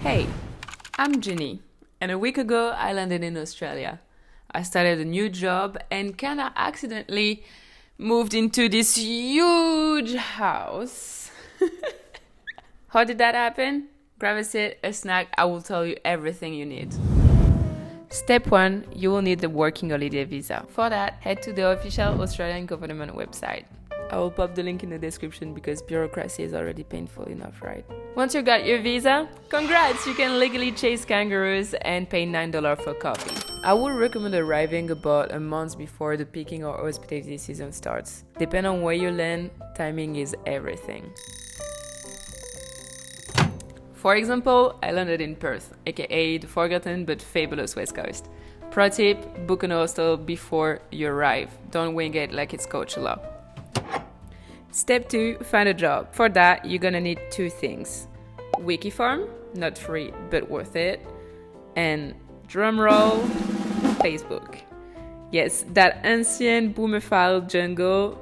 Hey, I'm Jeanne, and a week ago I landed in Australia. I started a new job and kinda accidentally moved into this huge house. How did that happen? Grab a seat, a snack, I will tell you everything you need. Step 1, you will need the working holiday visa. For that, head to the official Australian government website. I will pop the link in the description because bureaucracy is already painful enough, right? Once you got your visa, congrats! You can legally chase kangaroos and pay $9 for coffee. I would recommend arriving about a month before the picking or hospitality season starts. Depending on where you land, timing is everything. For example, I landed in Perth, aka the forgotten but fabulous West Coast. Pro tip, book an hostel before you arrive. Don't wing it like it's Coachella. Step 2, find a job. For that, you're gonna need 2 things. Wikifarm, not free but worth it. And drumroll, Facebook. Yes, that ancient boomerphile jungle,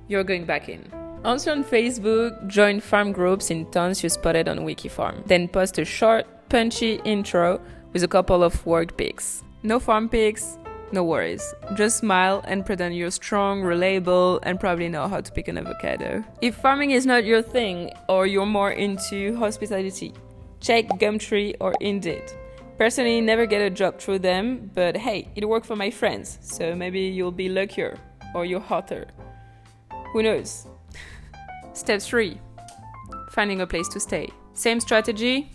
you're going back in. Also on Facebook, join farm groups in towns you spotted on Wikifarm. Then post a short, punchy intro with a couple of work pics. No farm pics, no worries. Just smile and pretend you're strong, reliable, and probably know how to pick an avocado. If farming is not your thing, or you're more into hospitality, check Gumtree or Indeed. Personally, never get a job through them, but hey, it worked for my friends, so maybe you'll be luckier, or you're hotter. Who knows? Step 3, finding a place to stay. Same strategy,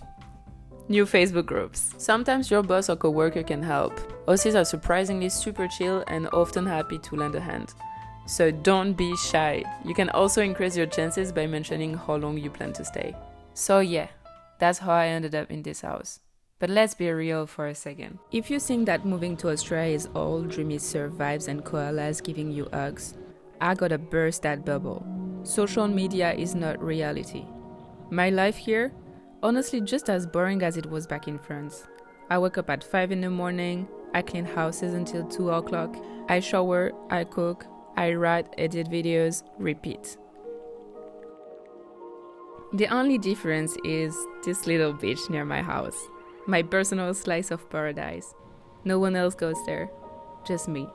new Facebook groups. Sometimes your boss or coworker can help. Aussies are surprisingly super chill and often happy to lend a hand. So don't be shy. You can also increase your chances by mentioning how long you plan to stay. So yeah, that's how I ended up in this house. But let's be real for a second. If you think that moving to Australia is all dreamy surf vibes and koalas giving you hugs, I gotta burst that bubble. Social media is not reality. My life here, honestly just as boring as it was back in France. I wake up at 5 in the morning, I clean houses until 2 o'clock, I shower, I cook, I write, edit videos, repeat. The only difference is this little beach near my house. My personal slice of paradise. No one else goes there, just me.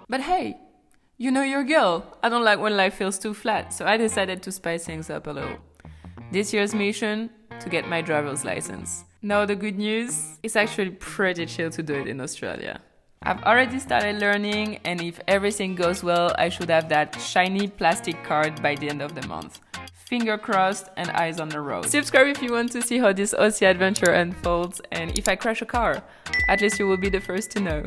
But hey, you know your girl. I don't like when life feels too flat, so I decided to spice things up a little. This year's mission, to get my driver's license. Now the good news, it's actually pretty chill to do it in Australia. I've already started learning, and if everything goes well, I should have that shiny plastic card by the end of the month. Finger crossed and eyes on the road. Subscribe if you want to see how this Aussie adventure unfolds, and if I crash a car, at least you will be the first to know.